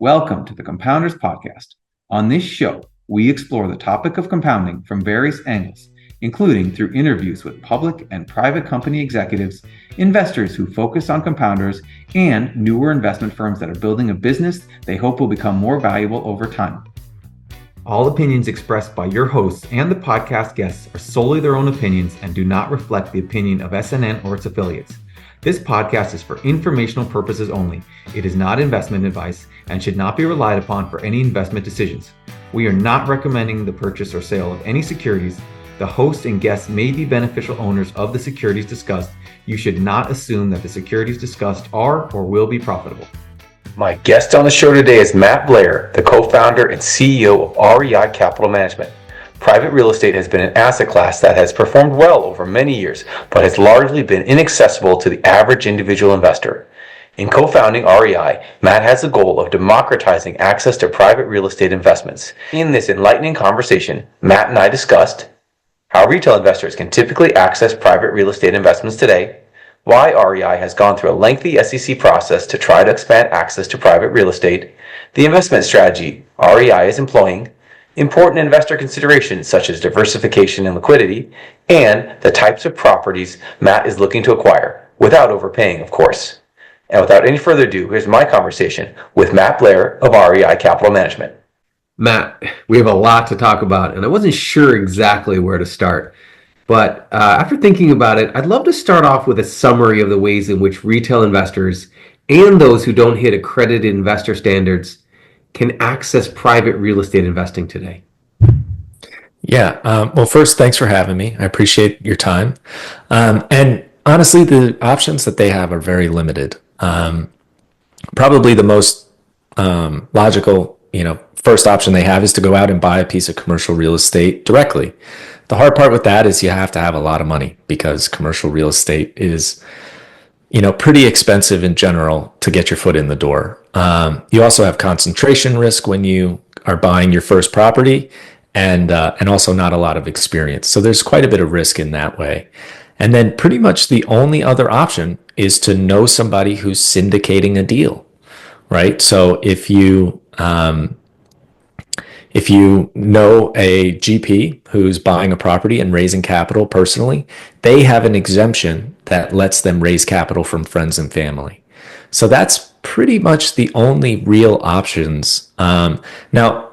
Welcome to the Compounders Podcast. On this show, we explore the topic of compounding from various angles, including through interviews with public and private company executives, investors who focus on compounders, and newer investment firms that are building a business they hope will become more valuable over time. All opinions expressed by your hosts and the podcast guests are solely their own opinions and do not reflect the opinion of SNN or its affiliates. This podcast is for informational purposes only. It is not investment advice and should not be relied upon for any investment decisions. We are not recommending the purchase or sale of any securities. The host and guests may be beneficial owners of the securities discussed. You should not assume that the securities discussed are or will be profitable. My guest on the show today is Matt Blair, the co-founder and CEO of REI Capital Management. Private real estate has been an asset class that has performed well over many years, but has largely been inaccessible to the average individual investor. In co-founding REI, Matt has the goal of democratizing access to private real estate investments. In this enlightening conversation, Matt and I discussed how retail investors can typically access private real estate investments today, why REI has gone through a lengthy SEC process to try to expand access to private real estate, the investment strategy REI is employing, important investor considerations such as diversification and liquidity, and the types of properties Matt is looking to acquire, without overpaying, of course. And without any further ado, here's my conversation with Matt Blair of REI Capital Management. Matt, we have a lot to talk about, and I wasn't sure exactly where to start. But after thinking about it, I'd love to start off with a summary of the ways in which retail investors and those who don't hit accredited investor standards can access private real estate investing today. Yeah. Well, first, thanks for having me. I appreciate your time. And honestly, the options that they have are very limited. Probably the most logical, first option they have is to go out and buy a piece of commercial real estate directly. The hard part with that is you have to have a lot of money because commercial real estate is pretty expensive in general to get your foot in the door. You also have concentration risk when you are buying your first property and also not a lot of experience. So there's quite a bit of risk in that way. And then pretty much the only other option is to know somebody who's syndicating a deal, right? So if you know a GP who's buying a property and raising capital personally, they have an exemption that lets them raise capital from friends and family. So that's pretty much the only real options. Now,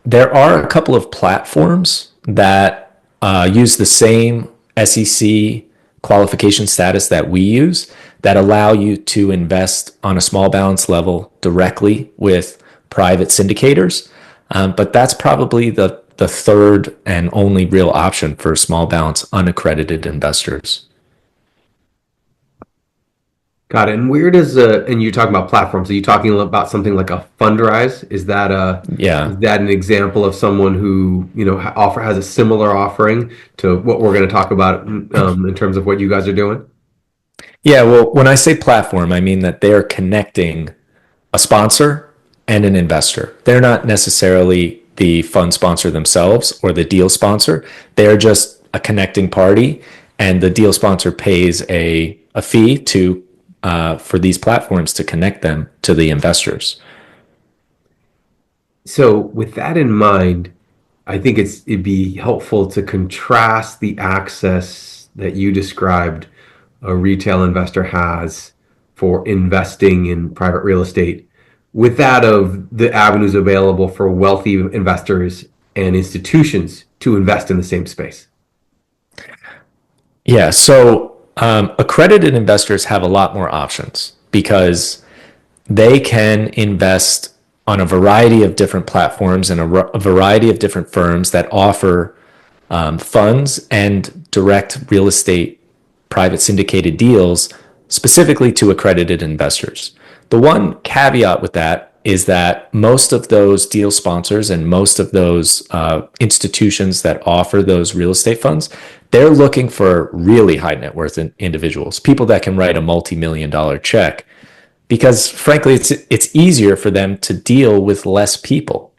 there are a couple of platforms that use the same SEC qualification status that we use that allow you to invest on a small balance level directly with private syndicators. But that's probably the third and only real option for small balance unaccredited investors. Got it. And where does and you're talking about platforms? Are you talking about something like a Fundrise? Is that an example of someone who has a similar offering to what we're going to talk about in terms of what you guys are doing? Yeah. Well, when I say platform, I mean that they're connecting a sponsor and an investor. They're not necessarily the fund sponsor themselves or the deal sponsor. They're just a connecting party, and the deal sponsor pays a fee for these platforms to connect them to the investors. So with that in mind, I think it'd be helpful to contrast the access that you described a retail investor has for investing in private real estate with that of the avenues available for wealthy investors and institutions to invest in the same space. Yeah, so accredited investors have a lot more options because they can invest on a variety of different platforms and a variety of different firms that offer funds and direct real estate private syndicated deals specifically to accredited investors. The one caveat with that is that most of those deal sponsors and most of those institutions that offer those real estate funds, they're looking for really high net worth individuals, people that can write a multi-million-dollar check, because frankly, it's easier for them to deal with less people,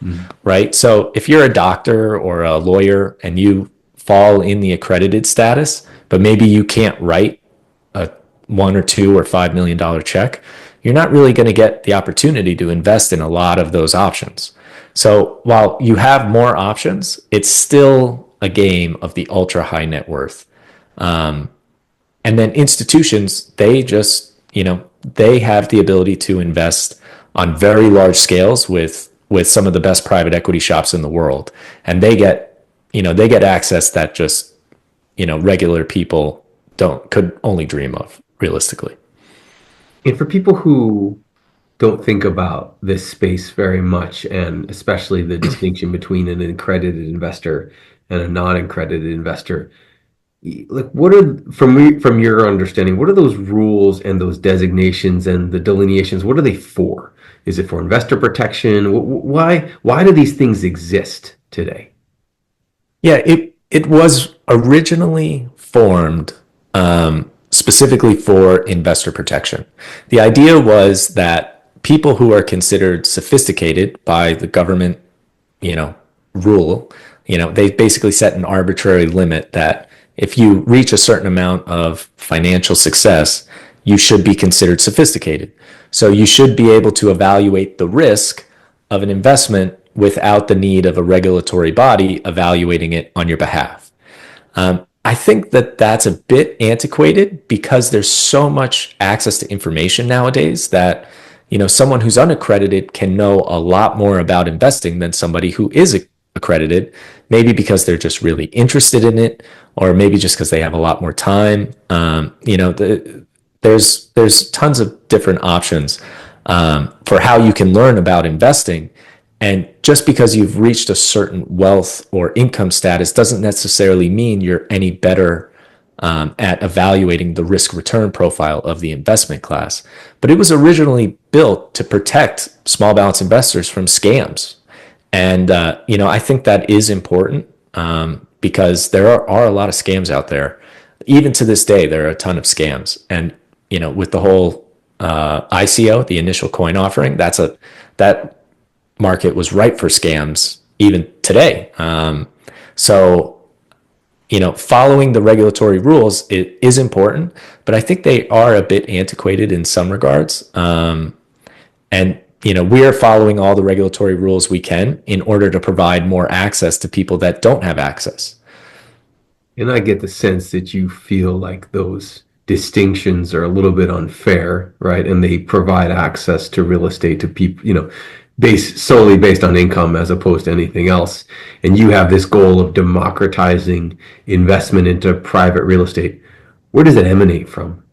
right? So if you're a doctor or a lawyer and you fall in the accredited status, but maybe you can't write a $1 or $2 or $5 million check, you're not really going to get the opportunity to invest in a lot of those options. So while you have more options, it's still a game of the ultra high net worth. And then institutions, they just, they have the ability to invest on very large scales with some of the best private equity shops in the world. And they get access that just, regular people could only dream of realistically. And for people who don't think about this space very much, and especially the distinction between an accredited investor and a non-accredited investor, like what are from your understanding, what are those rules and those designations and the delineations? What are they for? Is it for investor protection? Why do these things exist today? Yeah, it was originally formed specifically for investor protection. The idea was that people who are considered sophisticated by the government, rule, they basically set an arbitrary limit that if you reach a certain amount of financial success, you should be considered sophisticated. So you should be able to evaluate the risk of an investment without the need of a regulatory body evaluating it on your behalf. I think that that's a bit antiquated because there's so much access to information nowadays that, someone who's unaccredited can know a lot more about investing than somebody who is accredited, maybe because they're just really interested in it, or maybe just because they have a lot more time. There's tons of different options for how you can learn about investing. And just because you've reached a certain wealth or income status doesn't necessarily mean you're any better at evaluating the risk return profile of the investment class. But it was originally built to protect small balance investors from scams. And, I think that is important because there are a lot of scams out there. Even to this day, there are a ton of scams. And, with the whole ICO, the initial coin offering, that market was ripe for scams even today. Following the regulatory rules, it is important, but I think they are a bit antiquated in some regards. We are following all the regulatory rules we can in order to provide more access to people that don't have access. And I get the sense that you feel like those distinctions are a little bit unfair, right? And they provide access to real estate to people, solely based on income as opposed to anything else. And you have this goal of democratizing investment into private real estate. Where does it emanate from?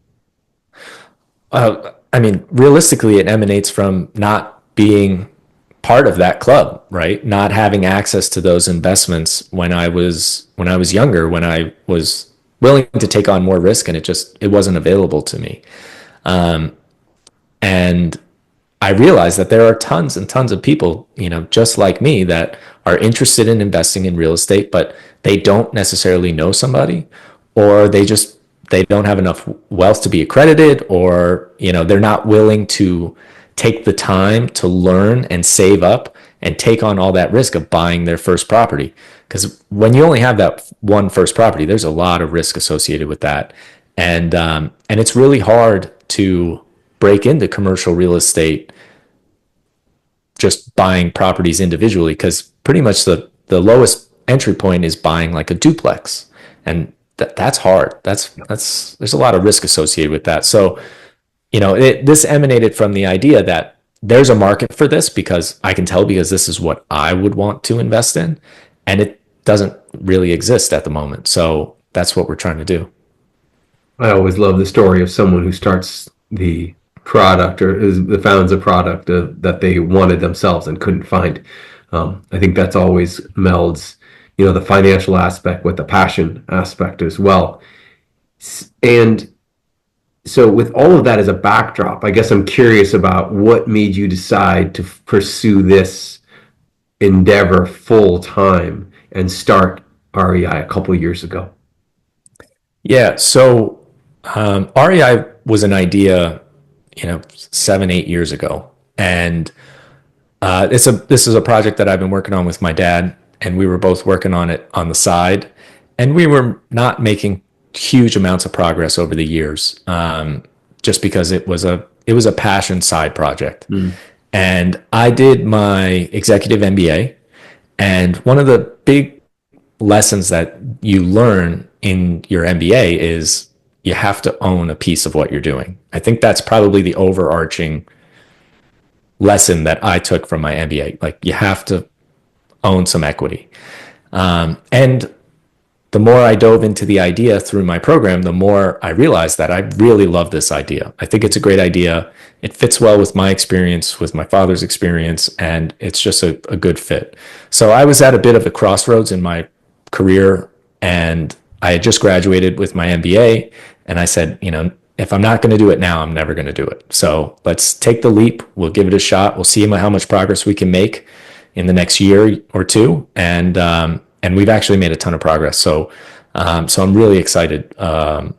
Realistically, it emanates from not being part of that club, right? Not having access to those investments when I was younger, when I was willing to take on more risk, and it wasn't available to me. And I realized that there are tons and tons of people, just like me, that are interested in investing in real estate, but they don't necessarily know somebody, or they don't have enough wealth to be accredited, or, they're not willing to take the time to learn and save up and take on all that risk of buying their first property. Because when you only have that one first property, there's a lot of risk associated with that. And it's really hard to break into commercial real estate just buying properties individually, because pretty much the lowest entry point is buying like a duplex. And that's hard. There's a lot of risk associated with that. So, this emanated from the idea that there's a market for this because this is what I would want to invest in, and it doesn't really exist at the moment. So that's what we're trying to do. I always love the story of someone who starts the product or founds a product that they wanted themselves and couldn't find. I think that's always melds, the financial aspect with the passion aspect as well. And so with all of that as a backdrop, I guess I'm curious about what made you decide to pursue this endeavor full time and start REI a couple of years ago. Yeah. So REI was an idea, 7-8 years ago. And this is a project that I've been working on with my dad, and we were both working on it on the side. And we were not making huge amounts of progress over the years, just because it was it was a passion side project. And I did my executive MBA. And one of the big lessons that you learn in your MBA is you have to own a piece of what you're doing. I think that's probably the overarching lesson that I took from my MBA. Like, you have to own some equity. And the more I dove into the idea through my program, the more I realized that I really love this idea. I think it's a great idea. It fits well with my experience, with my father's experience, and it's just a good fit. So I was at a bit of a crossroads in my career, and I had just graduated with my MBA, and I said, if I'm not going to do it now, I'm never going to do it. So let's take the leap. We'll give it a shot. We'll see how much progress we can make in the next year or two. And we've actually made a ton of progress. So I'm really excited that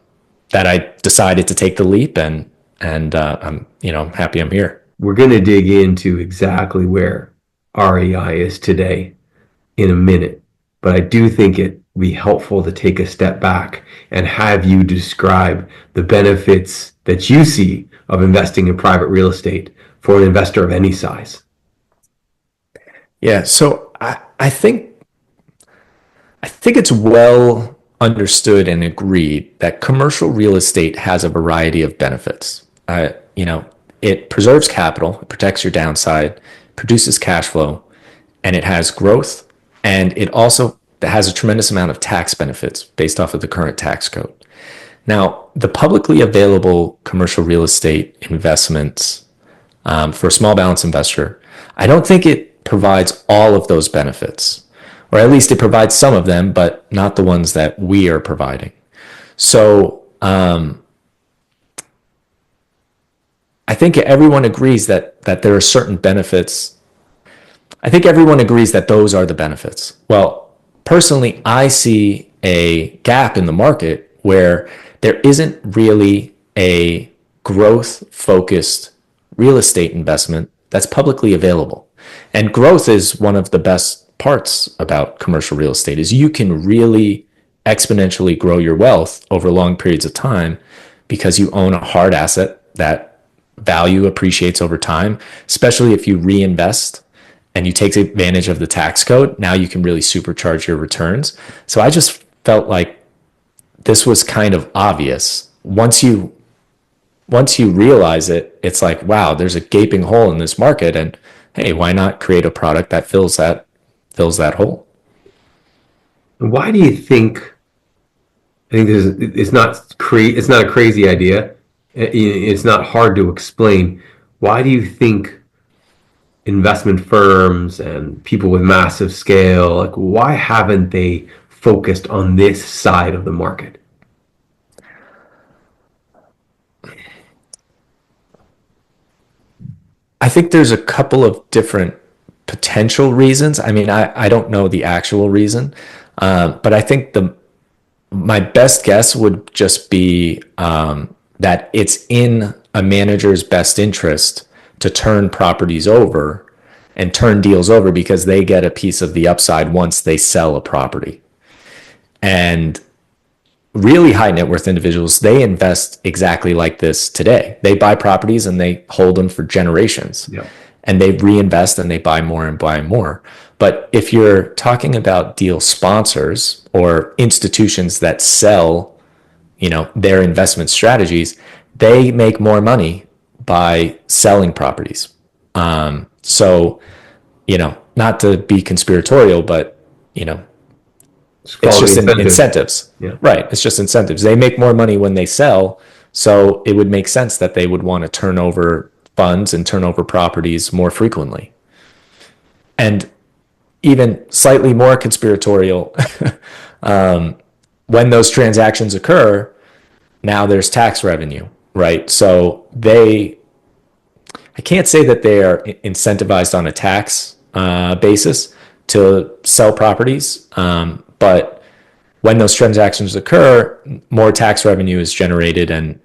I decided to take the leap, and I'm happy I'm here. We're going to dig into exactly where REI is today in a minute, but I do think it would be helpful to take a step back and have you describe the benefits that you see of investing in private real estate for an investor of any size. Yeah, so I think it's well understood and agreed that commercial real estate has a variety of benefits. It preserves capital, it protects your downside, produces cash flow, and it has growth, and it also has a tremendous amount of tax benefits based off of the current tax code. Now, the publicly available commercial real estate investments for a small balance investor, I don't think it provides all of those benefits. Or at least it provides some of them, but not the ones that we are providing. So I think everyone agrees that there are certain benefits. I think everyone agrees that those are the benefits. Well, personally, I see a gap in the market where there isn't really a growth-focused real estate investment that's publicly available. And growth is one of the best parts about commercial real estate, is you can really exponentially grow your wealth over long periods of time because you own a hard asset that value appreciates over time, especially if you reinvest and you take advantage of the tax code. Now you can really supercharge your returns. So I just felt like this was kind of obvious. Once you realize it, it's like, wow, there's a gaping hole in this market, and hey, why not create a product that fills that hole? Why do you think? I think it's not a crazy idea. It's not hard to explain. Why do you think investment firms and people with massive scale, why haven't they focused on this side of the market? I think there's a couple of different potential reasons. I mean, I don't know the actual reason, but I think my best guess would just be that it's in a manager's best interest to turn properties over and turn deals over because they get a piece of the upside once they sell a property. And really high net worth individuals, they invest exactly like this today. They buy properties and they hold them for generations. Yep. And they reinvest and they buy more and buy more. But if you're talking about deal sponsors or institutions that sell, their investment strategies, they make more money by selling properties. So, not to be conspiratorial, but, it's just incentives. Yeah. Right. It's just incentives. They make more money when they sell. So it would make sense that they would want to turn over funds and turn over properties more frequently. And even slightly more conspiratorial, when those transactions occur, now there's tax revenue, right? So I can't say that they are incentivized on a tax basis to sell properties, but when those transactions occur, more tax revenue is generated, and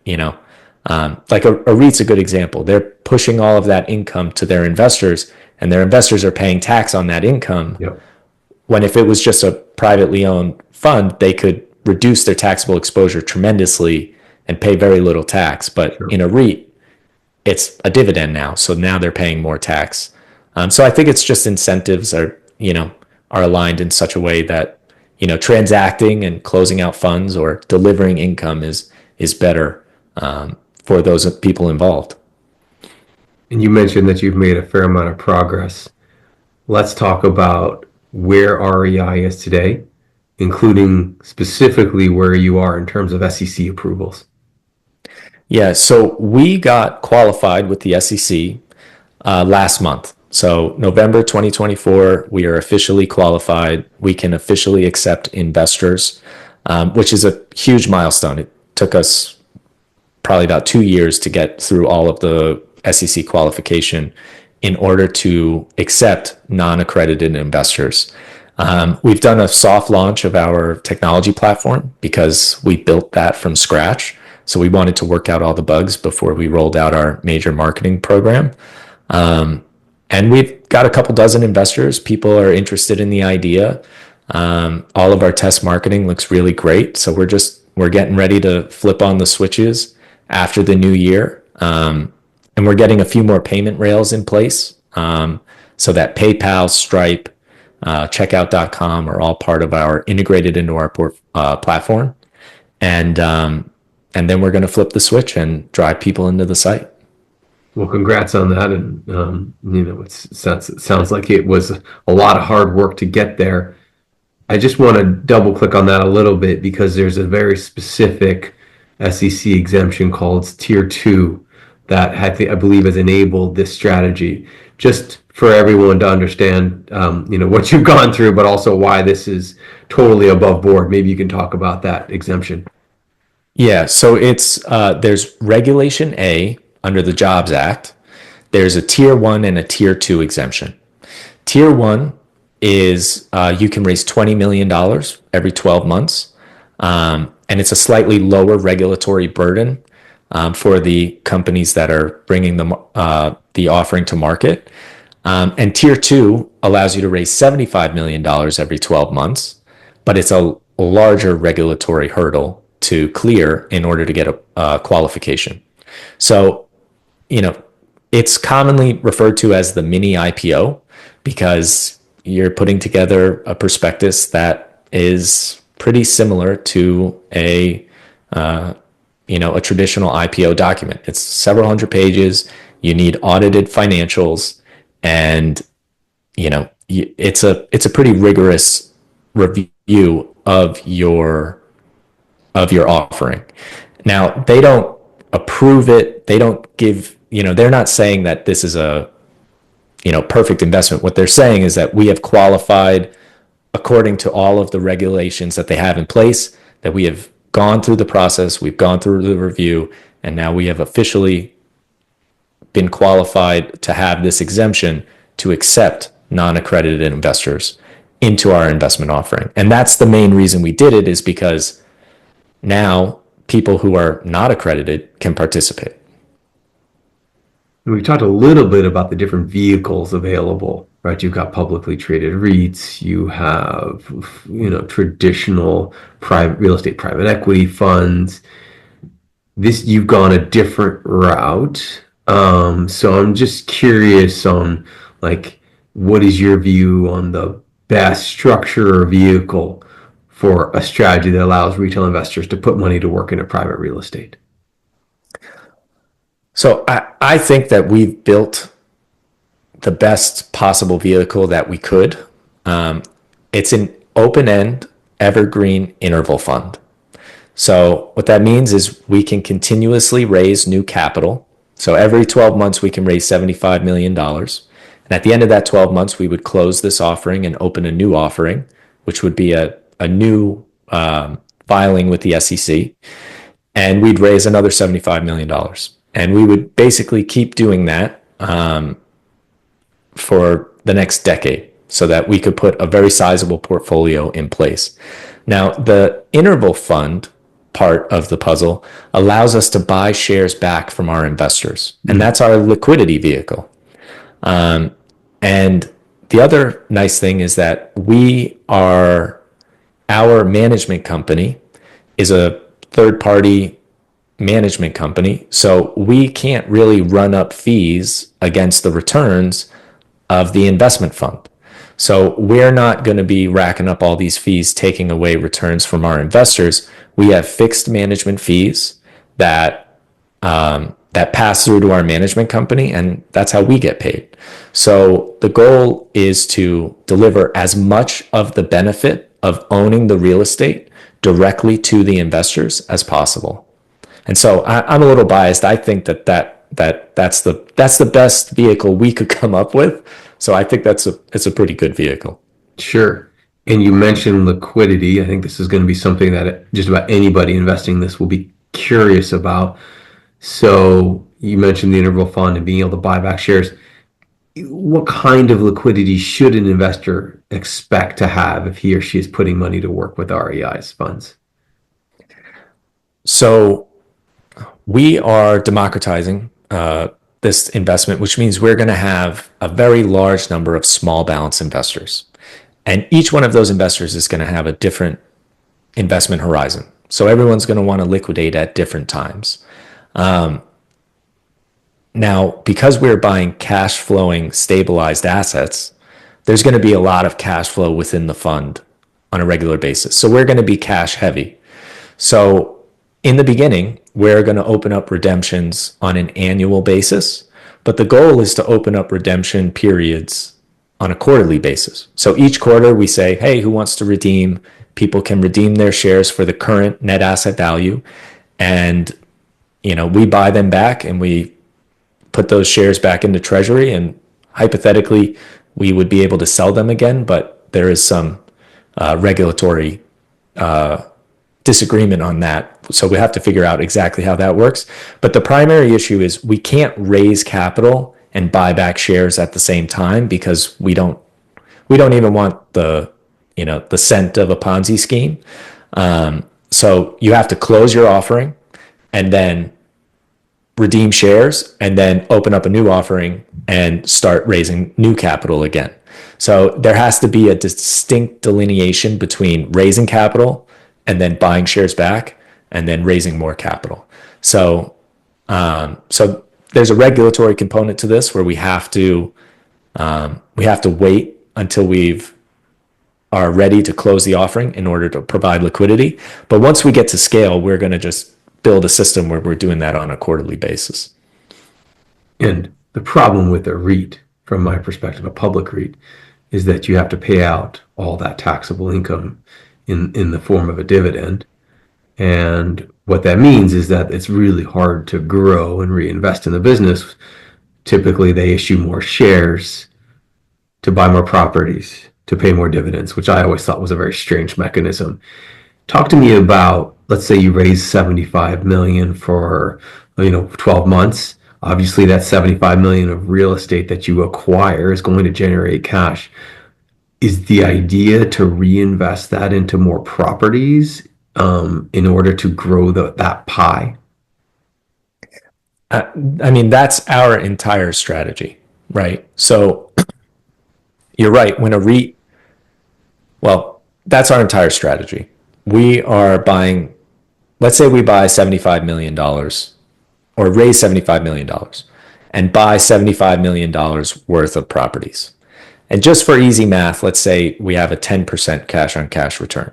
like a REIT's a good example. They're pushing all of that income to their investors, and their investors are paying tax on that income. Yep. When if it was just a privately owned fund, they could reduce their taxable exposure tremendously and pay very little tax. But Sure. In a REIT, it's a dividend now. So now they're paying more tax. So I think it's just incentives are aligned in such a way that, transacting and closing out funds or delivering income is better for those people involved. And you mentioned that you've made a fair amount of progress. Let's talk about where REI is today, including specifically where you are in terms of SEC approvals. Yeah, so we got qualified with the SEC last month. So November 2024, we are officially qualified. We can officially accept investors, which is a huge milestone. It took us probably about 2 years to get through all of the SEC qualification in order to accept non-accredited investors. We've done a soft launch of our technology platform because we built that from scratch. So we wanted to work out all the bugs before we rolled out our major marketing program. And we've got a couple dozen investors. People are interested in the idea. All of our test marketing looks really great. So we're getting ready to flip on the switches after the new year. And we're getting a few more payment rails in place so that PayPal, Stripe, checkout.com are all part of our integrated into our platform. And then we're going to flip the switch and drive people into the site. Well, congrats on that. And, it sounds like it was a lot of hard work to get there. I just want to double click on that a little bit because there's a very specific SEC exemption called Tier 2 that I believe has enabled this strategy. Just for everyone to understand, what you've gone through, but also why this is totally above board. Maybe you can talk about that exemption. Yeah, so it's there's Regulation A under the Jobs Act. There's a Tier 1 and a Tier 2 exemption. Tier 1 is you can raise $20 million every 12 months. And it's a slightly lower regulatory burden for the companies that are bringing the offering to market. And Tier 2 allows you to raise $75 million every 12 months, but it's a larger regulatory hurdle to clear in order to get a qualification. So, it's commonly referred to as the mini IPO because you're putting together a prospectus that is pretty similar to a traditional IPO document. It's several hundred pages. You need audited financials, and it's a pretty rigorous review of your offering. Now, they don't approve it. They don't give, they're not saying that this is a, perfect investment. What they're saying is that we have qualified according to all of the regulations that they have in place, that we have gone through the process, we've gone through the review, and now we have officially been qualified to have this exemption to accept non-accredited investors into our investment offering. And that's the main reason we did it, is because now people who are not accredited can participate. We talked a little bit about the different vehicles available, right? You've got publicly traded REITs, you have, traditional private real estate, private equity funds. You've gone a different route. So I'm just curious on, what is your view on the best structure or vehicle for a strategy that allows retail investors to put money to work in a private real estate? So I think that we've built the best possible vehicle that we could. It's an open-end evergreen interval fund. So what that means is we can continuously raise new capital. So every 12 months, we can raise $75 million. And at the end of that 12 months, we would close this offering and open a new offering, which would be a new filing with the SEC. And we'd raise another $75 million. And we would basically keep doing that for the next decade so that we could put a very sizable portfolio in place. Now, the interval fund part of the puzzle allows us to buy shares back from our investors. And that's our liquidity vehicle. And the other nice thing is that our management company is a third-party management company, so we can't really run up fees against the returns of the investment fund. So we're not going to be racking up all these fees, taking away returns from our investors. We have fixed management fees that pass through to our management company, and that's how we get paid. So the goal is to deliver as much of the benefit of owning the real estate directly to the investors as possible. And so I'm a little biased. I think that's the best vehicle we could come up with. So I think it's a pretty good vehicle. Sure. And you mentioned liquidity. I think this is going to be something that just about anybody investing in this will be curious about. So you mentioned the interval fund and being able to buy back shares. What kind of liquidity should an investor expect to have if he or she is putting money to work with REI's funds? So we are democratizing this investment, which means we're going to have a very large number of small balance investors. And each one of those investors is going to have a different investment horizon. So everyone's going to want to liquidate at different times. Now, because we're buying cash flowing stabilized assets, there's going to be a lot of cash flow within the fund on a regular basis. So we're going to be cash heavy. So in the beginning, we're going to open up redemptions on an annual basis, but the goal is to open up redemption periods on a quarterly basis. So each quarter we say, hey, who wants to redeem? People can redeem their shares for the current net asset value. And, we buy them back and we put those shares back into treasury, and hypothetically we would be able to sell them again, but there is some regulatory disagreement on that. So we have to figure out exactly how that works. But the primary issue is we can't raise capital and buy back shares at the same time, because we don't even want the scent of a Ponzi scheme. So you have to close your offering and then redeem shares and then open up a new offering and start raising new capital again. So there has to be a distinct delineation between raising capital and then buying shares back and then raising more capital. So there's a regulatory component to this where we have to wait until are ready to close the offering in order to provide liquidity. But once we get to scale, we're going to just build a system where we're doing that on a quarterly basis. And the problem with a REIT, from my perspective, a public REIT, is that you have to pay out all that taxable income in the form of a dividend. And what that means is that it's really hard to grow and reinvest in the business. Typically, they issue more shares to buy more properties, to pay more dividends, which I always thought was a very strange mechanism. Talk to me about, let's say you raise $75 million for 12 months. Obviously, that $75 million of real estate that you acquire is going to generate cash. Is the idea to reinvest that into more properties in order to grow that pie? That's our entire strategy, right? So you're right. When a REIT, that's our entire strategy. We are buying, let's say we buy $75 million or raise $75 million and buy $75 million worth of properties. And just for easy math, let's say we have a 10% cash on cash return.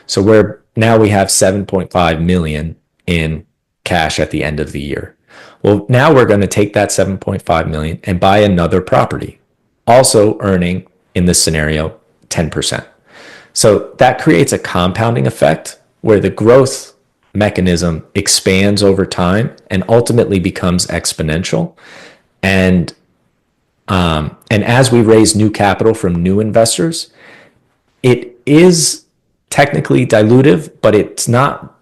So we have 7.5 million in cash at the end of the year. Well, now we're going to take that 7.5 million and buy another property, also earning, in this scenario, 10%. So that creates a compounding effect where the growth mechanism expands over time and ultimately becomes exponential. And as we raise new capital from new investors, it is technically dilutive, but it's not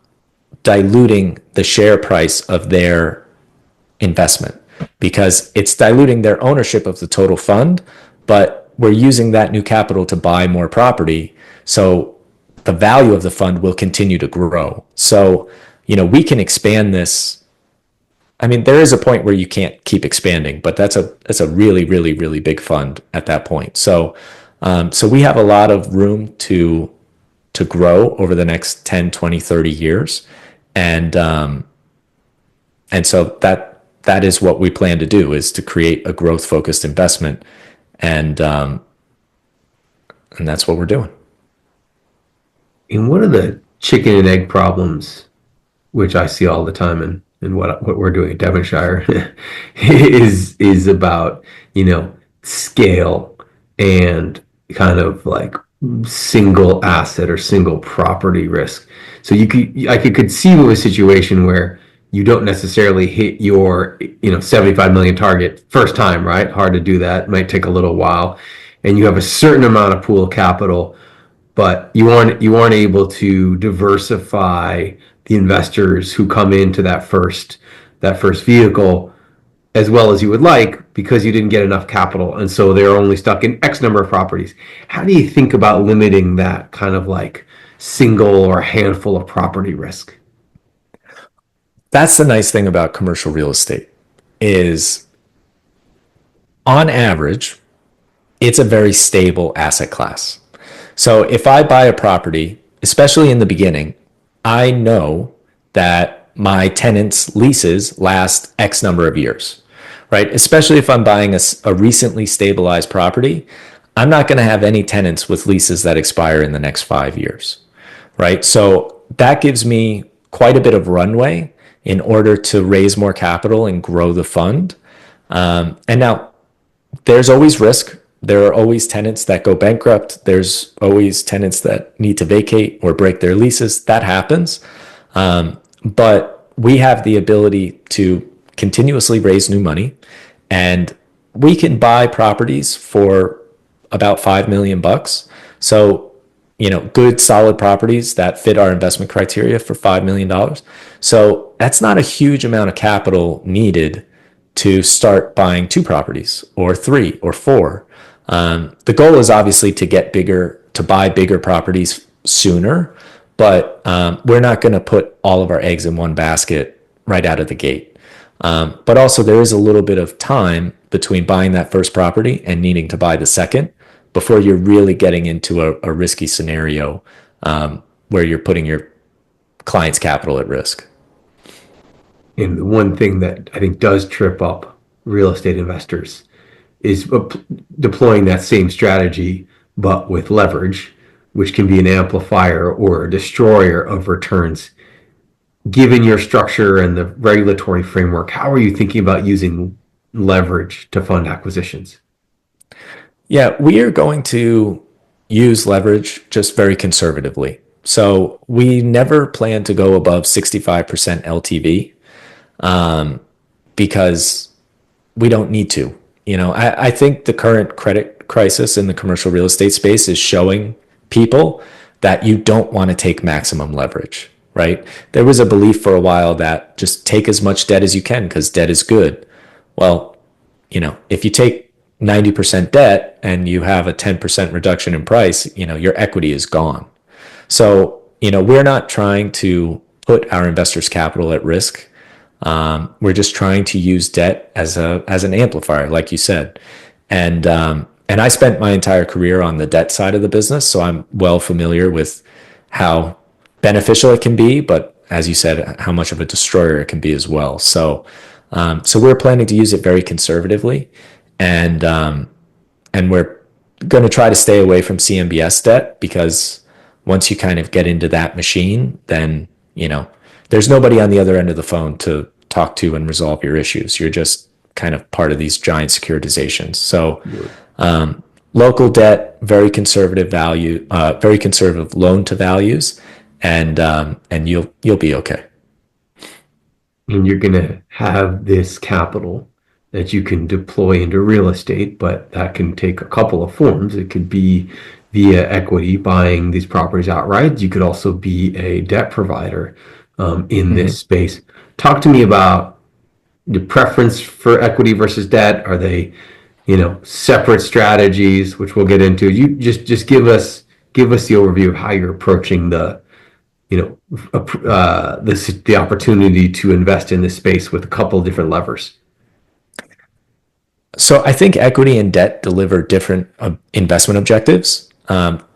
diluting the share price of their investment, because it's diluting their ownership of the total fund, but we're using that new capital to buy more property. So the value of the fund will continue to grow. So, we can expand this. There is a point where you can't keep expanding, but that's a really, really, really big fund at that point. So we have a lot of room to grow over the next 10, 20, 30 years. And And so that is what we plan to do, is to create a growth focused investment. And that's what we're doing. And one of the chicken and egg problems, which I see all the time in what we're doing at Devonshire, is about, scale and kind of like single asset or single property risk. So I could conceive of a situation where you don't necessarily hit your 75 million target first time, right? Hard to do that. It might take a little while, and you have a certain amount of pool capital, but you aren't able to diversify the investors who come into that first vehicle as well as you would like, because you didn't get enough capital, and so they're only stuck in X number of properties. How do you think about limiting that kind of like single or handful of property risk? That's the nice thing about commercial real estate, is on average, it's a very stable asset class. So if I buy a property, especially in the beginning, I know that my tenants' leases last X number of years, right? Especially if I'm buying a recently stabilized property, I'm not going to have any tenants with leases that expire in the next 5 years, right? So that gives me quite a bit of runway in order to raise more capital and grow the fund. And now there's always risk. There are always tenants that go bankrupt. There's always tenants that need to vacate or break their leases. That happens. But we have the ability to continuously raise new money, and we can buy properties for about $5 million. So, good solid properties that fit our investment criteria for $5 million. So that's not a huge amount of capital needed to start buying 2 properties or 3 or 4. The goal is obviously to buy bigger properties sooner, but we're not going to put all of our eggs in one basket right out of the gate. But also there is a little bit of time between buying that first property and needing to buy the second before you're really getting into a risky scenario where you're putting your client's capital at risk. And the one thing that I think does trip up real estate investors is deploying that same strategy, but with leverage, which can be an amplifier or a destroyer of returns. Given your structure and the regulatory framework, how are you thinking about using leverage to fund acquisitions? Yeah, we are going to use leverage just very conservatively. So we never plan to go above 65% LTV because we don't need to. I think the current credit crisis in the commercial real estate space is showing people that you don't want to take maximum leverage, right? There was a belief for a while that just take as much debt as you can because debt is good. Well, if you take 90% debt and you have a 10% reduction in price, your equity is gone. So, we're not trying to put our investors' capital at risk. We're just trying to use debt as an amplifier, like you said. And I spent my entire career on the debt side of the business, so I'm well familiar with how beneficial it can be, but as you said, how much of a destroyer it can be as well. So we're planning to use it very conservatively, and we're going to try to stay away from CMBS debt, because once you kind of get into that machine, then there's nobody on the other end of the phone to talk to and resolve your issues. You're just kind of part of these giant securitizations. So local debt, very conservative value, very conservative loan to values, and you'll be okay. And you're going to have this capital that you can deploy into real estate, but that can take a couple of forms. It could be via equity, buying these properties outright. You could also be a debt provider in this space. Talk to me about the preference for equity versus debt. Are they, separate strategies, which we'll get into? You just give us the overview of how you're approaching the opportunity to invest in this space with a couple of different levers. So I think equity and debt deliver different investment objectives,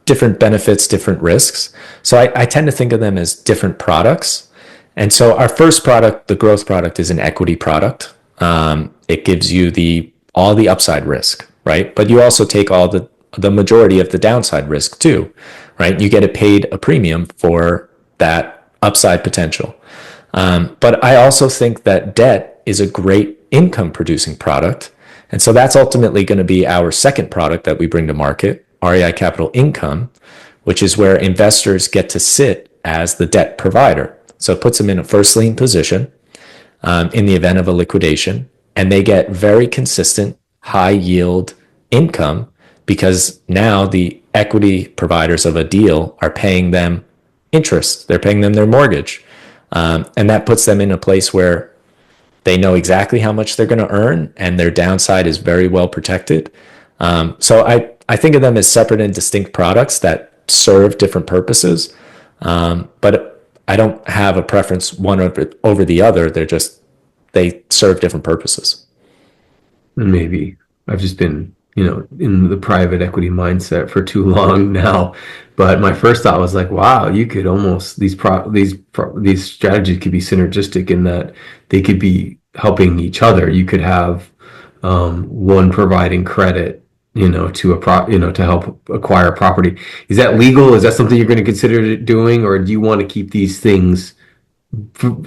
different benefits, different risks. So I tend to think of them as different products. And so our first product, the growth product, is an equity product. It gives you all the upside risk, right? But you also take all the majority of the downside risk too, right? You get paid a premium for that upside potential. But I also think that debt is a great income producing product. And so that's ultimately going to be our second product that we bring to market, REI Capital Income, which is where investors get to sit as the debt provider. So it puts them in a first lien position in the event of a liquidation, and they get very consistent, high yield income because now the equity providers of a deal are paying them interest. They're paying them their mortgage. And that puts them in a place where they know exactly how much they're going to earn, and their downside is very well protected. So I think of them as separate and distinct products that serve different purposes. But I don't have a preference one over the other. They serve different purposes. Maybe I've just been, in the private equity mindset for too long now. But my first thought was like, wow, you could almost these strategies could be synergistic in that they could be helping each other. You could have one providing credit, to help acquire a property. Is that legal? Is that something you're going to consider doing, or do you want to keep these things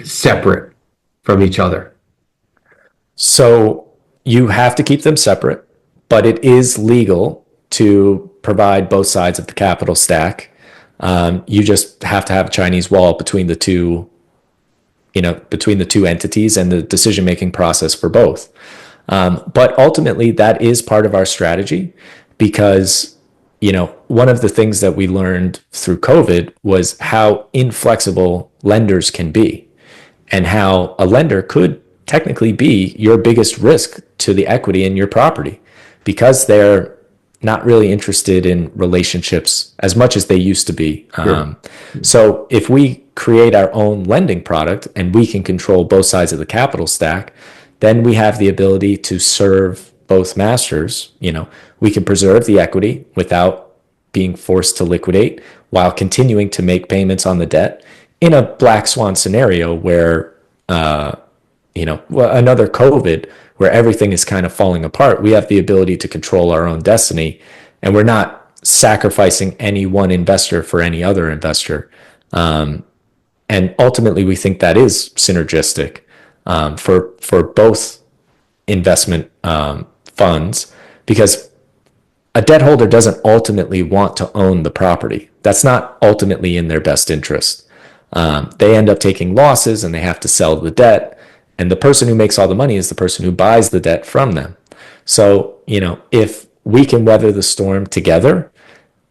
separate from each other? So you have to keep them separate, but it is legal to provide both sides of the capital stack. You just have to have a Chinese wall between the two entities and the decision-making process for both. But ultimately, that is part of our strategy because, one of the things that we learned through COVID was how inflexible lenders can be and how a lender could technically be your biggest risk to the equity in your property because they're not really interested in relationships as much as they used to be. Sure. So if we create our own lending product and we can control both sides of the capital stack, then we have the ability to serve both masters. We can preserve the equity without being forced to liquidate while continuing to make payments on the debt in a black swan scenario where, another COVID where everything is kind of falling apart. We have the ability to control our own destiny, and we're not sacrificing any one investor for any other investor. And ultimately, we think that is synergistic for both investment funds, because a debt holder doesn't ultimately want to own the property. That's not ultimately in their best interest. They end up taking losses and they have to sell the debt. And the person who makes all the money is the person who buys the debt from them. So, if we can weather the storm together,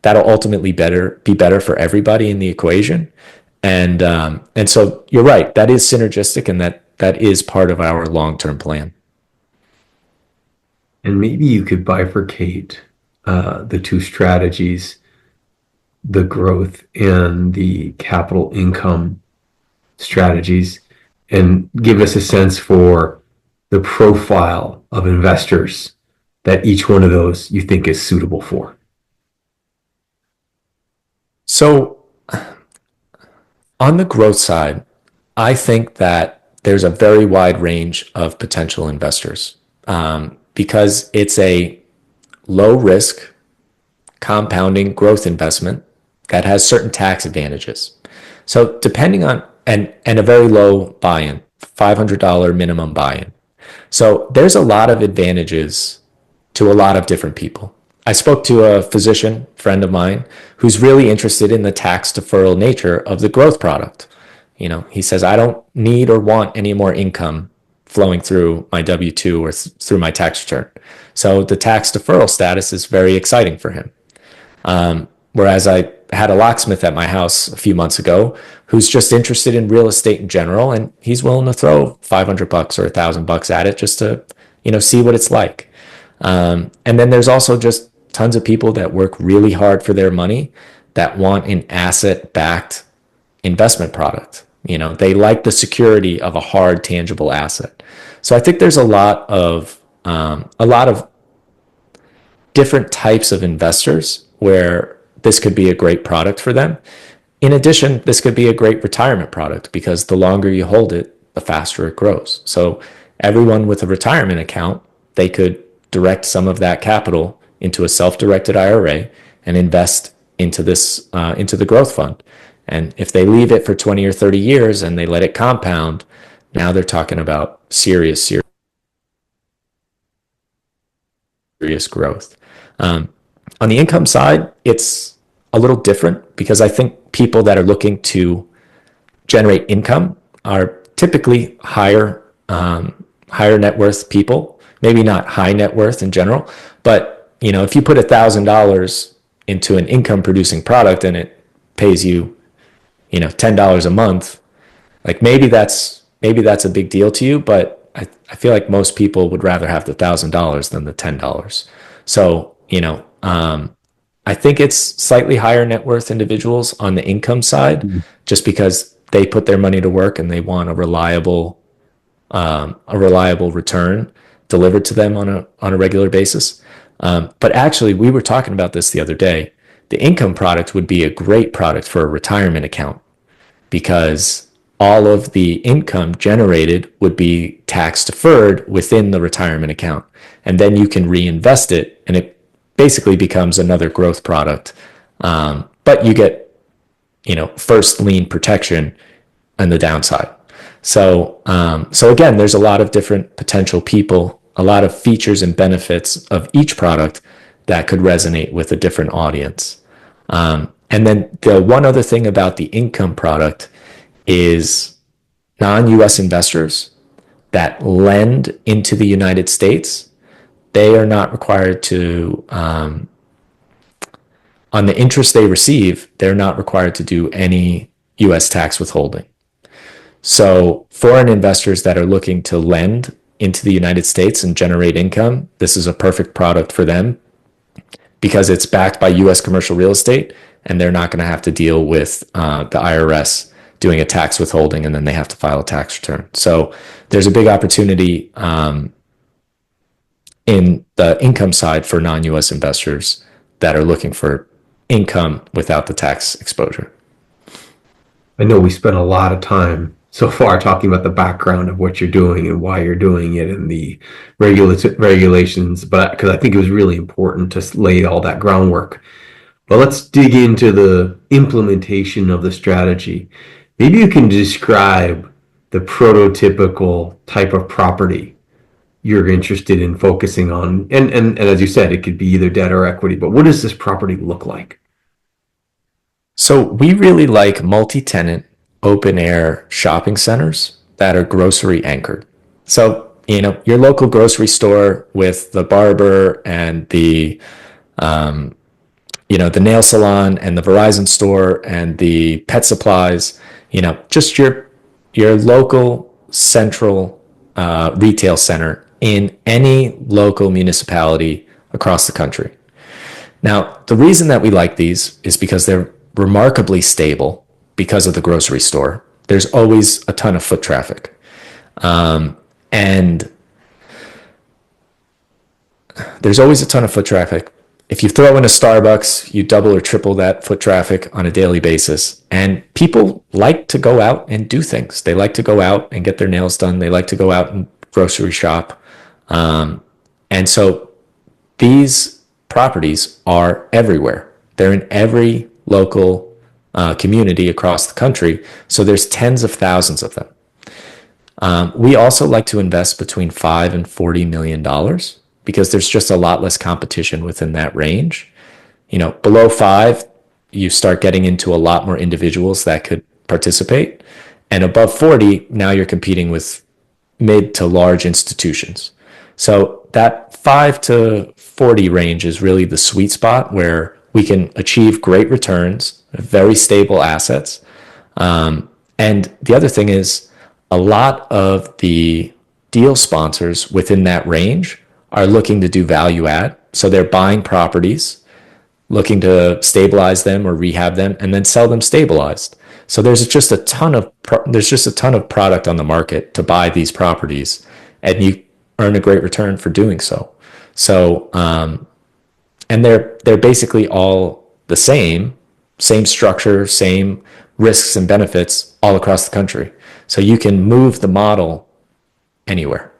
that'll ultimately be better for everybody in the equation. And so you're right, that is synergistic, and that is part of our long-term plan. And maybe you could bifurcate the two strategies, the growth and the capital income strategies, and give us a sense for the profile of investors that each one of those you think is suitable for. So on the growth side, I think that there's a very wide range of potential investors because it's a low risk compounding growth investment that has certain tax advantages. So depending on, and a very low buy-in, $500 minimum buy-in. So there's a lot of advantages to a lot of different people. I spoke to a physician friend of mine who's really interested in the tax deferral nature of the growth product. He says, I don't need or want any more income flowing through my W-2 or through my tax return. So the tax deferral status is very exciting for him. Whereas I had a locksmith at my house a few months ago who's just interested in real estate in general, and he's willing to throw $500 or $1,000 at it just to, see what it's like. And then there's also just tons of people that work really hard for their money that want an asset-backed investment product. They like the security of a hard, tangible asset. So I think there's a lot of different types of investors where this could be a great product for them. In addition, this could be a great retirement product because the longer you hold it, the faster it grows. So everyone with a retirement account, they could direct some of that capital into a self-directed IRA and invest into this into the growth fund. And if they leave it for 20 or 30 years and they let it compound, now they're talking about serious growth. On the income side, it's a little different because I think people that are looking to generate income are typically higher net worth people. Maybe not high net worth in general, but if you put $1,000 into an income producing product and it pays you, $10 a month, like maybe that's a big deal to you, but I feel like most people would rather have the $1,000 than the $10. So, I think it's slightly higher net worth individuals on the income side, just because they put their money to work and they want a reliable return delivered to them on a regular basis. But actually, we were talking about this the other day. The income product would be a great product for a retirement account because all of the income generated would be tax deferred within the retirement account. And then you can reinvest it and it basically becomes another growth product. But you get, first lien protection on the downside. So again, there's a lot of different potential people, a lot of features and benefits of each product that could resonate with a different audience. And then the one other thing about the income product is non-US investors that lend into the United States, they are not required to, on the interest they receive, they're not required to do any US tax withholding. So foreign investors that are looking to lend into the United States and generate income, this is a perfect product for them because it's backed by US commercial real estate and they're not going to have to deal with the IRS doing a tax withholding and then they have to file a tax return. So there's a big opportunity in the income side for non-US investors that are looking for income without the tax exposure. I know we spent a lot of time so far talking about the background of what you're doing and why you're doing it and the regulations, but because I think it was really important to lay all that groundwork. But let's dig into the implementation of the strategy. Maybe you can describe the prototypical type of property you're interested in focusing on. And as you said, it could be either debt or equity, but what does this property look like? So we really like multi-tenant open air shopping centers that are grocery anchored. So, your local grocery store with the barber and the nail salon and the Verizon store and the pet supplies, just your local central retail center in any local municipality across the country. Now, the reason that we like these is because they're remarkably stable because of the grocery store. There's always a ton of foot traffic. And there's always a ton of foot traffic. If you throw in a Starbucks, you double or triple that foot traffic on a daily basis. And people like to go out and do things. They like to go out and get their nails done. They like to go out and grocery shop. And so these properties are everywhere. They're in every local community across the country. So there's tens of thousands of them. We also like to invest between $5 and $40 million because there's just a lot less competition within that range. Below 5, you start getting into a lot more individuals that could participate. And above 40, now you're competing with mid to large institutions. So that 5 to 40 range is really the sweet spot where we can achieve great returns, very stable assets. And the other thing is a lot of the deal sponsors within that range are looking to do value add. So they're buying properties, looking to stabilize them or rehab them, and then sell them stabilized. So there's just a ton of product on the market to buy these properties, and you earn a great return for doing so. So and they're basically all the same, same structure, same risks and benefits all across the country. So you can move the model anywhere.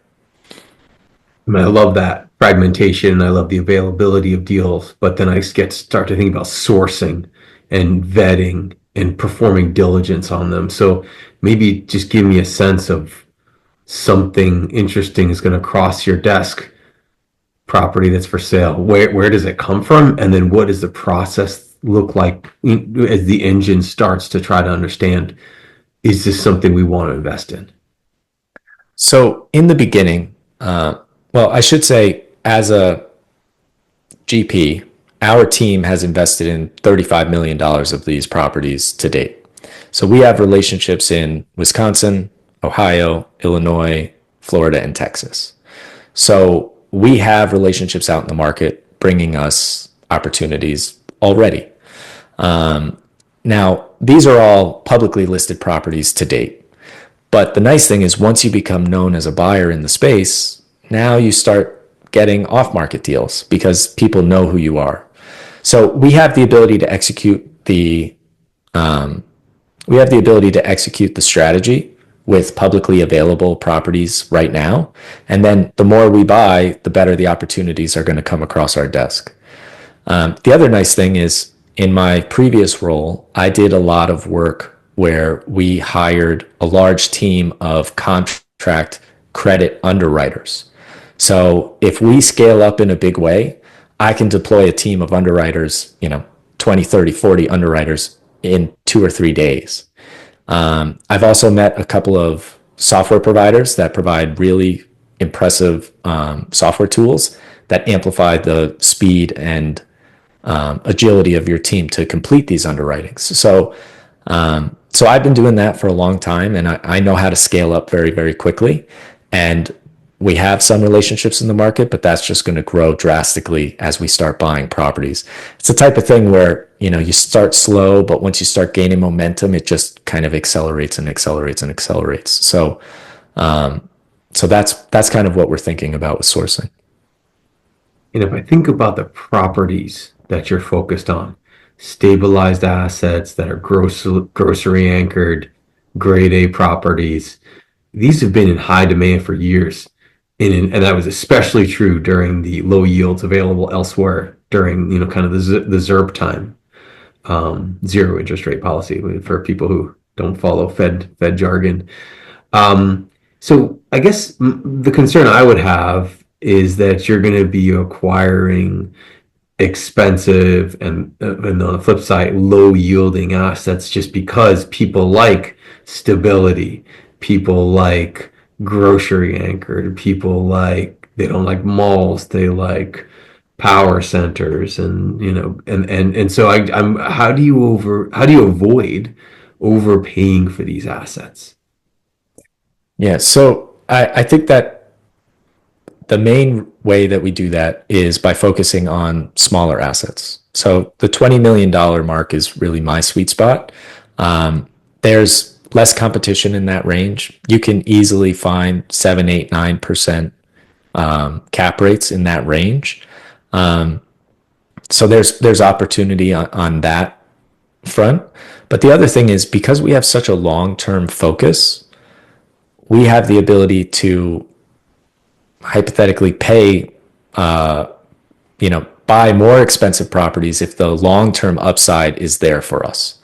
I mean, I love that fragmentation. I love the availability of deals, but then I start to think about sourcing and vetting and performing diligence on them. So maybe just give me a sense of something interesting is going to cross your desk, property that's for sale. Where does it come from? And then what does the process look like as the engine starts to try to understand, is this something we want to invest in? So in the beginning, well, I should say as a GP, our team has invested in $35 million of these properties to date. So we have relationships in Wisconsin, Ohio, Illinois, Florida, and Texas. So we have relationships out in the market bringing us opportunities already. Now, these are all publicly listed properties to date. But the nice thing is once you become known as a buyer in the space, now you start getting off-market deals because people know who you are. So we have the ability to execute the strategy with publicly available properties right now. And then the more we buy, the better the opportunities are going to come across our desk. The other nice thing is in my previous role, I did a lot of work where we hired a large team of contract credit underwriters. So if we scale up in a big way, I can deploy a team of underwriters, 20, 30, 40 underwriters in 2 or 3 days. I've also met a couple of software providers that provide really impressive software tools that amplify the speed and agility of your team to complete these underwritings. So I've been doing that for a long time, and I know how to scale up very, very quickly. And we have some relationships in the market, but that's just going to grow drastically as we start buying properties. It's the type of thing where, you start slow, but once you start gaining momentum, it just kind of accelerates and accelerates and accelerates. So that's kind of what we're thinking about with sourcing. And if I think about the properties that you're focused on, stabilized assets that are grocery anchored, grade A properties, these have been in high demand for years. And that was especially true during the low yields available elsewhere during, kind of the ZIRP time, zero interest rate policy for people who don't follow Fed jargon. So I guess the concern I would have is that you're going to be acquiring expensive and on the flip side, low yielding assets just because people like stability, people like grocery anchored, people they don't like malls, they like power centers, and so I'm how do you avoid overpaying for these assets? Yeah, so I think that the main way that we do that is by focusing on smaller assets. So the $20 million mark is really my sweet spot. There's less competition in that range. You can easily find 7, 8, 9% cap rates in that range. So there's opportunity on that front. But the other thing is because we have such a long-term focus, we have the ability to hypothetically pay, buy more expensive properties if the long-term upside is there for us.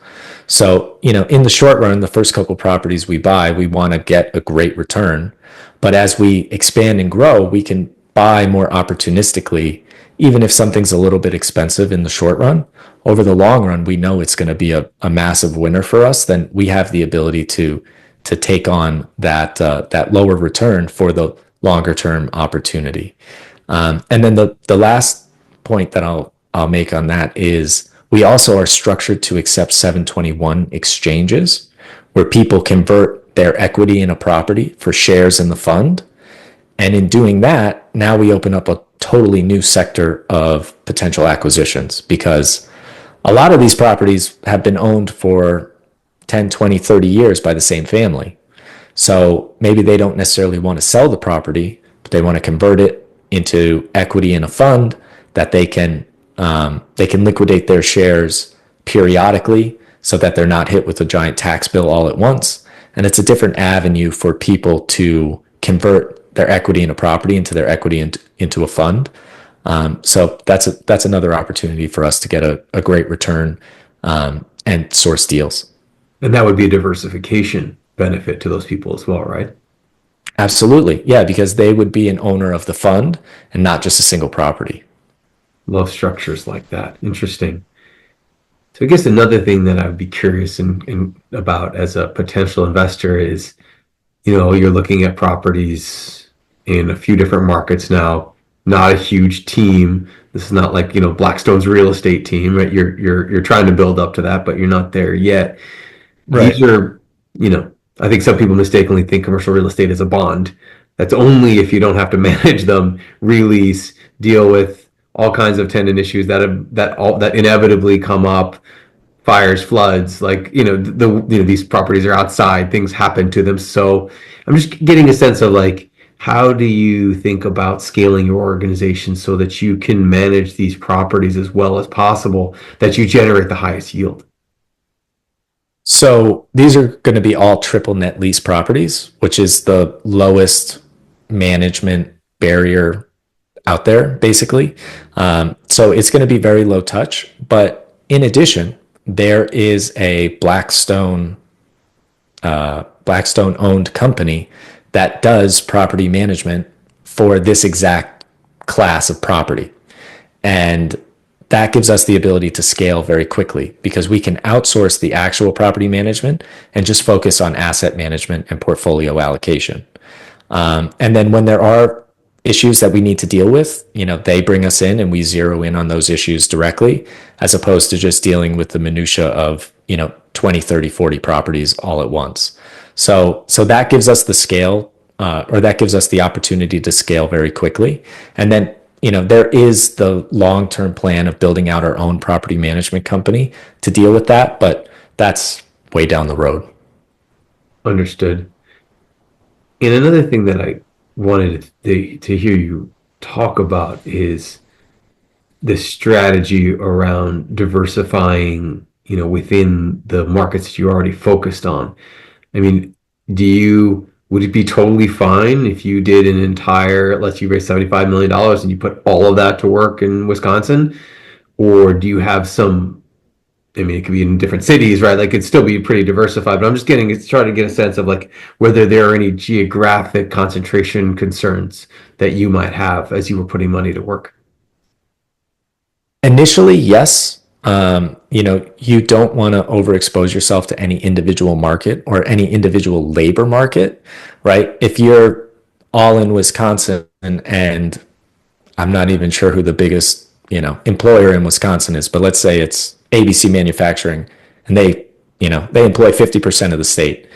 So, in the short run, the first couple properties we buy, we want to get a great return. But as we expand and grow, we can buy more opportunistically, even if something's a little bit expensive in the short run. Over the long run, we know it's going to be a massive winner for us. Then we have the ability to take on that lower return for the longer term opportunity. And then the last point that I'll make on that is we also are structured to accept 721 exchanges where people convert their equity in a property for shares in the fund. And in doing that, now we open up a totally new sector of potential acquisitions because a lot of these properties have been owned for 10, 20, 30 years by the same family. So maybe they don't necessarily want to sell the property, but they want to convert it into equity in a fund that they can liquidate their shares periodically so that they're not hit with a giant tax bill all at once. And it's a different avenue for people to convert their equity in a property into their equity into a fund. So that's another opportunity for us to get a great return and source deals. And that would be a diversification benefit to those people as well, right? Absolutely. Yeah, because they would be an owner of the fund and not just a single property. Love structures like that. Interesting. So I guess another thing that I would be curious about as a potential investor is, you're looking at properties in a few different markets now, not a huge team. This is not like, Blackstone's real estate team, right? You're trying to build up to that, but you're not there yet. Right. These are, I think some people mistakenly think commercial real estate is a bond. That's only if you don't have to manage them, release, deal with all kinds of tenant issues that inevitably come up, fires, floods. Like these properties are outside, things happen to them. So I'm just getting a sense of like, how do you think about scaling your organization so that you can manage these properties as well as possible, that you generate the highest yield? So these are going to be all triple net lease properties, which is the lowest management barrier out there, basically. So it's going to be very low touch. But in addition, there is a Blackstone owned company that does property management for this exact class of property. And that gives us the ability to scale very quickly because we can outsource the actual property management and just focus on asset management and portfolio allocation. And then when there are issues that we need to deal with, they bring us in and we zero in on those issues directly, as opposed to just dealing with the minutia of, 20, 30, 40 properties all at once. So that gives us the scale, or that gives us the opportunity to scale very quickly. And then there is the long-term plan of building out our own property management company to deal with that, but that's way down the road. Understood. And another thing that I wanted to hear you talk about is the strategy around diversifying, within the markets that you already focused on. I mean, would it be totally fine if you did an entire, let's say you raise $75 million and you put all of that to work in Wisconsin? Or do you have some, it could be in different cities, right? Like it'd still be pretty diversified, but I'm just trying to get a sense of like whether there are any geographic concentration concerns that you might have as you were putting money to work. Initially, yes. You don't want to overexpose yourself to any individual market or any individual labor market, right? If you're all in Wisconsin and I'm not even sure who the biggest, employer in Wisconsin is, but let's say it's ABC Manufacturing and they employ 50% of the state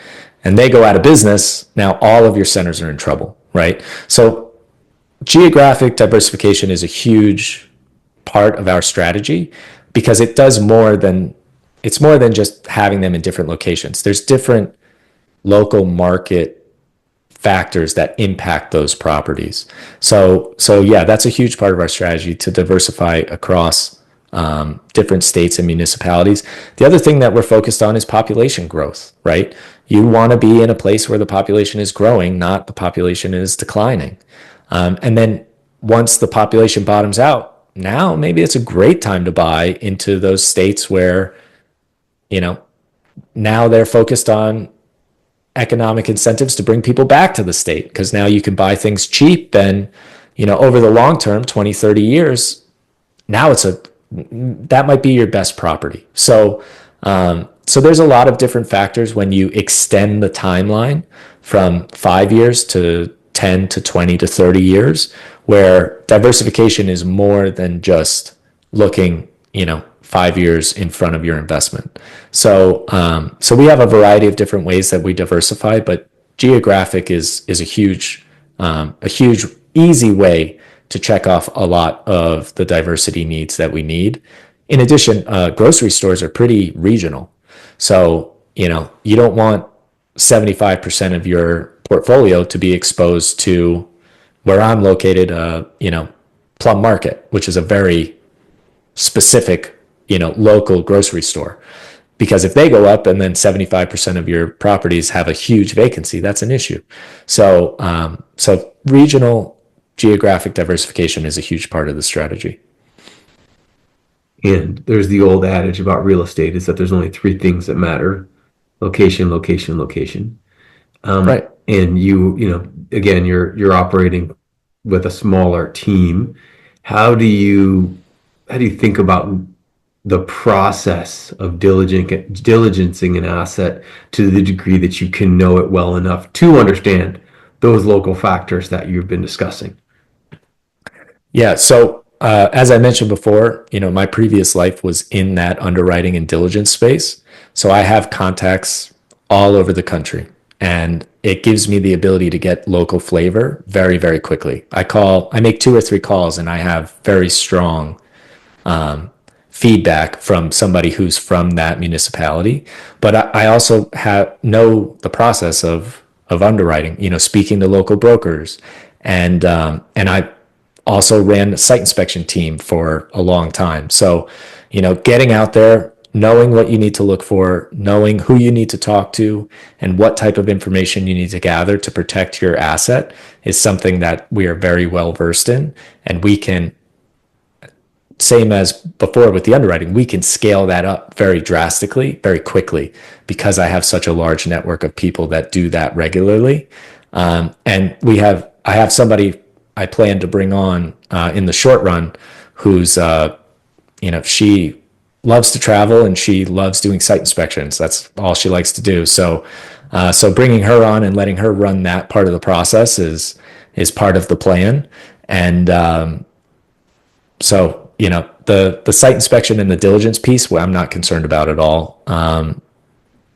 and they go out of business. Now all of your centers are in trouble, right? So geographic diversification is a huge part of our strategy, because it's more than just having them in different locations. There's different local market factors that impact those properties. So yeah, that's a huge part of our strategy to diversify across different states and municipalities. The other thing that we're focused on is population growth, right? You want to be in a place where the population is growing, not the population is declining. And then once the population bottoms out, now maybe it's a great time to buy into those states where, now they're focused on economic incentives to bring people back to the state, because now you can buy things cheap and, over the long term, 20, 30 years, now that might be your best property. So there's a lot of different factors when you extend the timeline from 5 years to 10 to 20 to 30 years, where diversification is more than just looking, 5 years in front of your investment. So we have a variety of different ways that we diversify, but geographic is a huge, easy way to check off a lot of the diversity needs that we need. In addition, grocery stores are pretty regional. So, you don't want 75% of your portfolio to be exposed to where I'm located, Plum Market, which is a very specific, local grocery store. Because if they go up and then 75% of your properties have a huge vacancy, that's an issue. So, so regional geographic diversification is a huge part of the strategy. And there's the old adage about real estate is that there's only three things that matter: location, location, location. Right. And again, you're operating with a smaller team. How do you think about the process of diligencing an asset to the degree that you can know it well enough to understand those local factors that you've been discussing? Yeah. So as I mentioned before, my previous life was in that underwriting and diligence space. So I have contacts all over the country, and it gives me the ability to get local flavor very, very quickly. I make 2 or 3 calls, and I have very strong feedback from somebody who's from that municipality. But I also know the process of underwriting, speaking to local brokers, and I also ran a site inspection team for a long time. So, getting out there, knowing what you need to look for, knowing who you need to talk to, and what type of information you need to gather to protect your asset is something that we are very well versed in. And we can, same as before with the underwriting, we can scale that up very drastically, very quickly, because I have such a large network of people that do that regularly. And I have somebody I plan to bring on in the short run who's, she loves to travel and she loves doing site inspections. That's all she likes to do. So bringing her on and letting her run that part of the process is part of the plan. And the site inspection and the diligence piece, well, I'm not concerned about at all.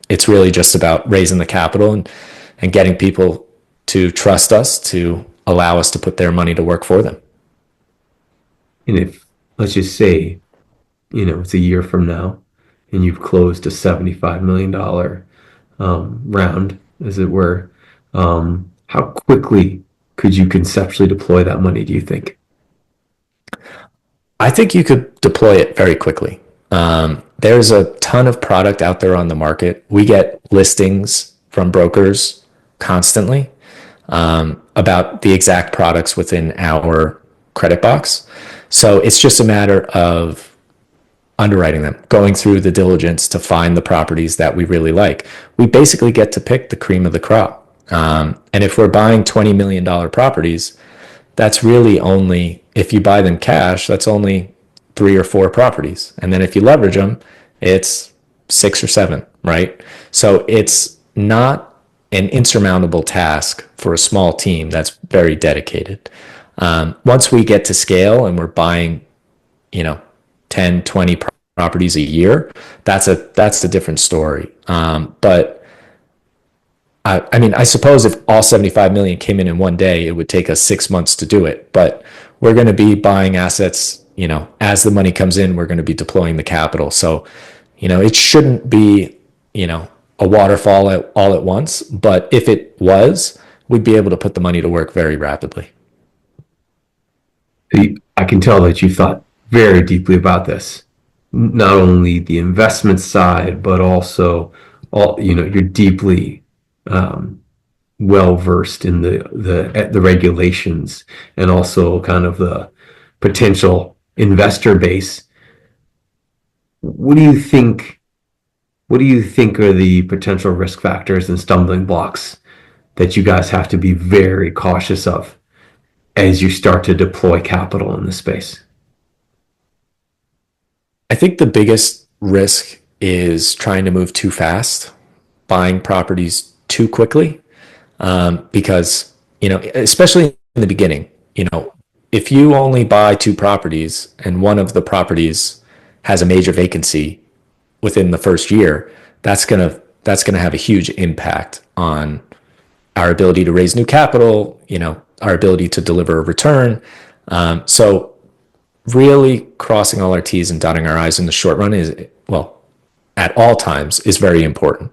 It's really just about raising the capital and getting people to trust us to allow us to put their money to work for them. And if, let's just say, it's a year from now and you've closed a $75 million round, as it were, how quickly could you conceptually deploy that money, do you think? I think you could deploy it very quickly. There's a ton of product out there on the market. We get listings from brokers constantly about the exact products within our credit box. So it's just a matter of underwriting them, going through the diligence to find the properties that we really like. We basically get to pick the cream of the crop. And if we're buying $20 million properties, that's really only, if you buy them cash, that's only 3 or 4 properties. And then if you leverage them, it's 6 or 7, right? So it's not an insurmountable task for a small team that's very dedicated. Once we get to scale and we're buying, 10, 20 properties a year, that's a different story. But I suppose if all 75 million came in one day, it would take us 6 months to do it. But we're going to be buying assets, as the money comes in, we're going to be deploying the capital. So, it shouldn't be, a waterfall all at once. But if it was, we'd be able to put the money to work very rapidly. I can tell that you thought very deeply about this, not only the investment side, but also you're deeply well versed in the regulations and also kind of the potential investor base. What do you think are the potential risk factors and stumbling blocks that you guys have to be very cautious of as you start to deploy capital in this space? I think the biggest risk is trying to move too fast, buying properties too quickly, because, especially in the beginning, if you only buy 2 properties and one of the properties has a major vacancy within the first year, that's going to have a huge impact on our ability to raise new capital, our ability to deliver a return. So really crossing all our T's and dotting our I's in the short run at all times is very important.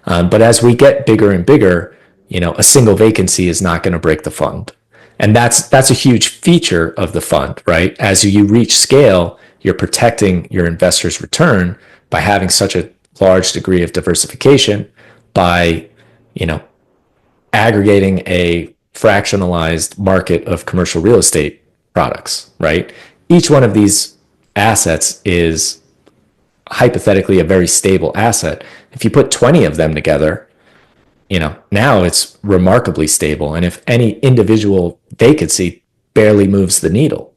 But as we get bigger and bigger, a single vacancy is not going to break the fund. And that's a huge feature of the fund, right? As you reach scale, you're protecting your investors' return by having such a large degree of diversification by, aggregating a fractionalized market of commercial real estate products, right? Each one of these assets is hypothetically a very stable asset. If you put 20 of them together, now it's remarkably stable. And if any individual vacancy barely moves the needle.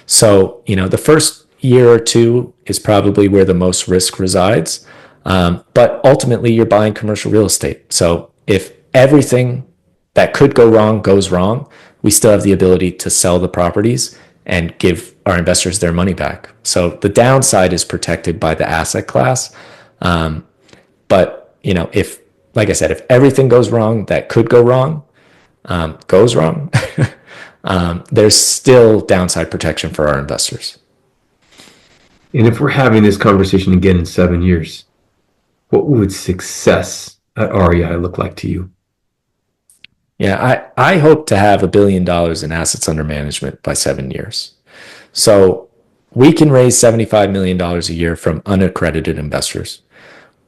So, the first year or two is probably where the most risk resides. But ultimately, you're buying commercial real estate. So if everything that could go wrong goes wrong, we still have the ability to sell the properties and give our investors their money back. So the downside is protected by the asset class. But, if, like I said, if everything goes wrong that could go wrong, goes wrong, there's still downside protection for our investors. And if we're having this conversation again in 7 years, what would success at REI look like to you? Yeah, I hope to have $1 billion in assets under management by 7 years. So we can raise $75 million a year from unaccredited investors,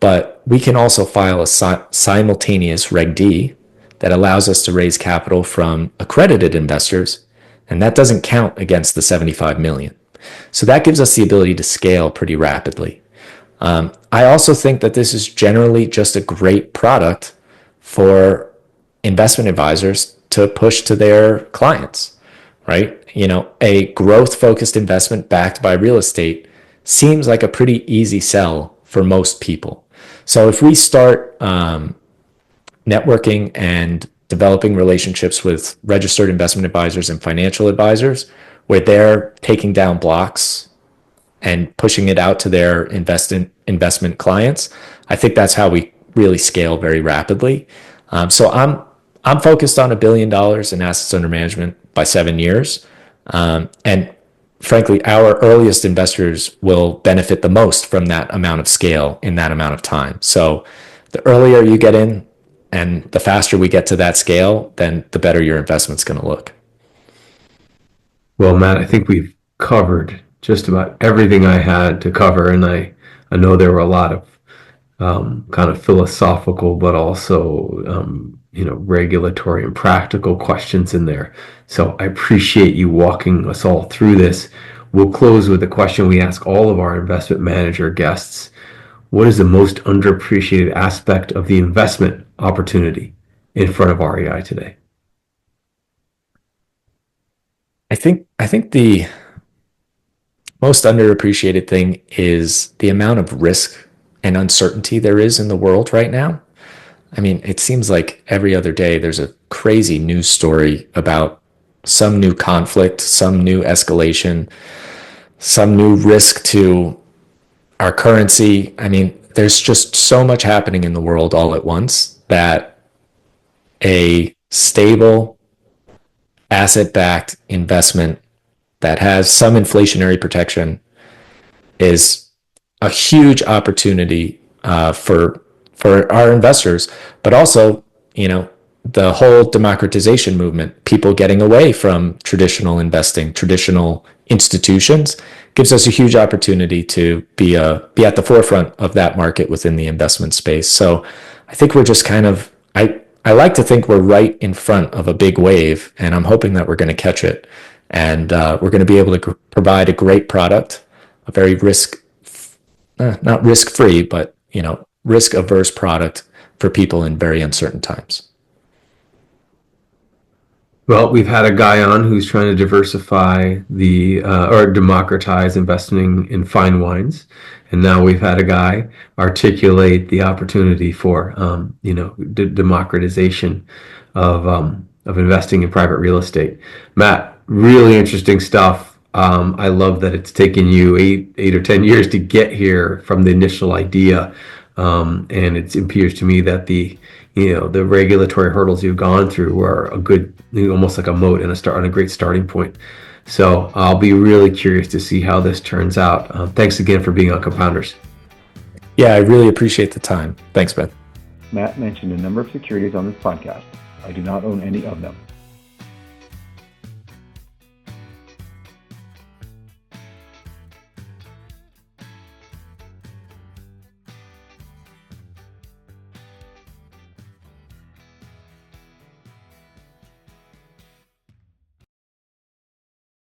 but we can also file a simultaneous Reg D that allows us to raise capital from accredited investors, and that doesn't count against the 75 million. So that gives us the ability to scale pretty rapidly. I also think that this is generally just a great product for investment advisors to push to their clients, right? A growth-focused investment backed by real estate seems like a pretty easy sell for most people. So if we start networking and developing relationships with registered investment advisors and financial advisors, where they're taking down blocks and pushing it out to their investment clients, I think that's how we really scale very rapidly. So I'm focused on $1 billion in assets under management by 7 years. And frankly, our earliest investors will benefit the most from that amount of scale in that amount of time. So the earlier you get in and the faster we get to that scale, then the better your investment's going to look. Well, Matt, I think we've covered just about everything I had to cover. And I know there were a lot of kind of philosophical, but also, regulatory and practical questions in there. So I appreciate you walking us all through this. We'll close with a question we ask all of our investment manager guests. What is the most underappreciated aspect of the investment opportunity in front of REI today? I think the most underappreciated thing is the amount of risk and uncertainty there is in the world right now. I mean, it seems like every other day there's a crazy news story about some new conflict, some new escalation, some new risk to our currency. I mean, there's just so much happening in the world all at once that a stable asset-backed investment that has some inflationary protection is a huge opportunity for our investors, but also, the whole democratization movement, people getting away from traditional investing, traditional institutions, gives us a huge opportunity to be at the forefront of that market within the investment space. So I think we're just I like to think we're right in front of a big wave, and I'm hoping that we're going to catch it. And we're going to be able to provide a great product, a very not risk-free, but, risk-averse product for people in very uncertain times. Well, we've had a guy on who's trying to diversify or democratize investing in fine wines. And now we've had a guy articulate the opportunity for, democratization of investing in private real estate. Matt, really interesting stuff. I love that it's taken you eight or 10 years to get here from the initial idea. And it appears to me that the regulatory hurdles you've gone through are a good, almost like a moat and a great starting point. So I'll be really curious to see how this turns out. Thanks again for being on Compounders. Yeah, I really appreciate the time. Thanks, Ben. Matt mentioned a number of securities on this podcast. I do not own any of them.